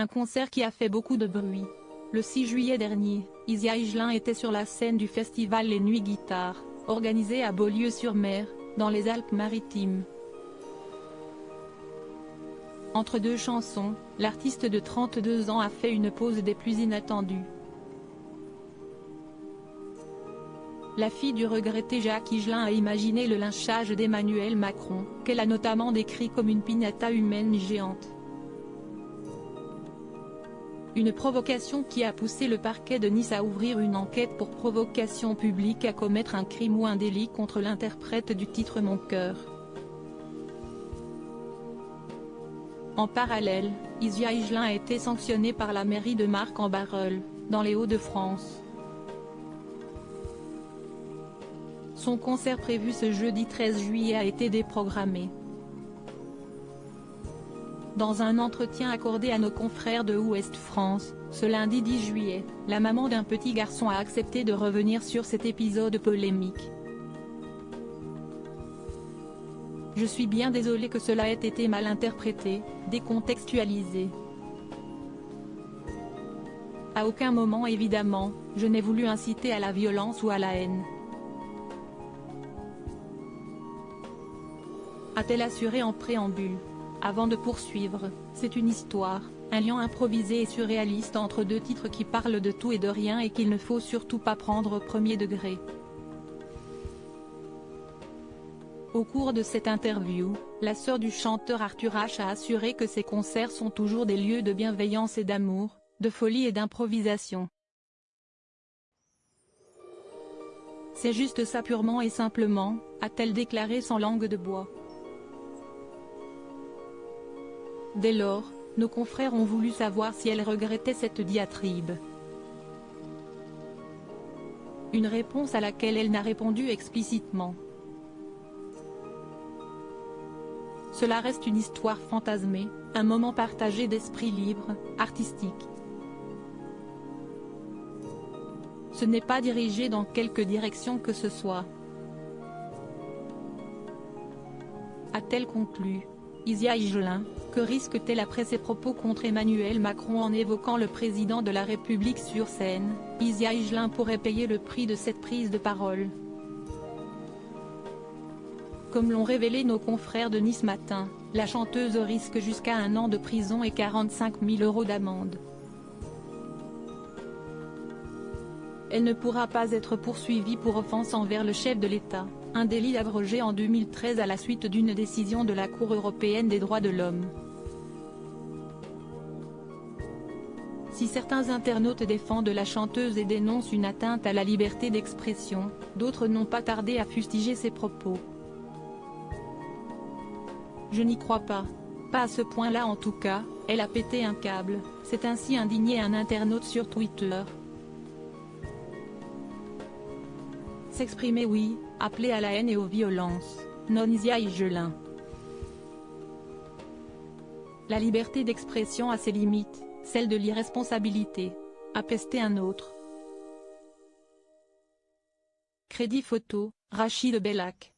Un concert qui a fait beaucoup de bruit. Le 6 juillet dernier, Isia Higelin était sur la scène du festival Les Nuits Guitare, organisé à Beaulieu-sur-Mer, dans les Alpes-Maritimes. Entre deux chansons, l'artiste de 32 ans a fait une pause des plus inattendues. La fille du regretté Jacques Higelin a imaginé le lynchage d'Emmanuel Macron, qu'elle a notamment décrit comme une piñata humaine géante. Une provocation qui a poussé le parquet de Nice à ouvrir une enquête pour provocation publique à commettre un crime ou un délit contre l'interprète du titre Mon cœur. En parallèle, Isia Higelin a été sanctionnée par la mairie de Marcq-en-Barœul, dans les Hauts-de-France. Son concert prévu ce jeudi 13 juillet a été déprogrammé. Dans un entretien accordé à nos confrères de Ouest France, ce lundi 10 juillet, la maman d'un petit garçon a accepté de revenir sur cet épisode polémique. « Je suis bien désolée que cela ait été mal interprété, décontextualisé. À aucun moment évidemment, je n'ai voulu inciter à la violence ou à la haine. » a-t-elle assuré en préambule. Avant de poursuivre, c'est une histoire, un lien improvisé et surréaliste entre deux titres qui parlent de tout et de rien et qu'il ne faut surtout pas prendre au premier degré. Au cours de cette interview, la sœur du chanteur Arthur H a assuré que ses concerts sont toujours des lieux de bienveillance et d'amour, de folie et d'improvisation. C'est juste ça purement et simplement, a-t-elle déclaré sans langue de bois. Dès lors, nos confrères ont voulu savoir si elle regrettait cette diatribe. Une réponse à laquelle elle n'a répondu explicitement. Cela reste une histoire fantasmée, un moment partagé d'esprit libre, artistique. Ce n'est pas dirigé dans quelque direction que ce soit. A-t-elle conclu. Isia Higelin, que risque-t-elle après ses propos contre Emmanuel Macron en évoquant le président de la République sur scène? Isia Higelin pourrait payer le prix de cette prise de parole. Comme l'ont révélé nos confrères de Nice Matin, la chanteuse risque jusqu'à 1 an de prison et 45 000 € d'amende. Elle ne pourra pas être poursuivie pour offense envers le chef de l'État, un délit abrogé en 2013 à la suite d'une décision de la Cour européenne des droits de l'homme. Si certains internautes défendent la chanteuse et dénoncent une atteinte à la liberté d'expression, d'autres n'ont pas tardé à fustiger ses propos. Je n'y crois pas. Pas à ce point-là en tout cas, elle a pété un câble, s'est ainsi indigné un internaute sur Twitter. S'exprimer oui, appeler à la haine et aux violences, non Isia Higelin. La liberté d'expression a ses limites, celle de l'irresponsabilité. A pesté un autre. Crédit photo, Rachid Bellac.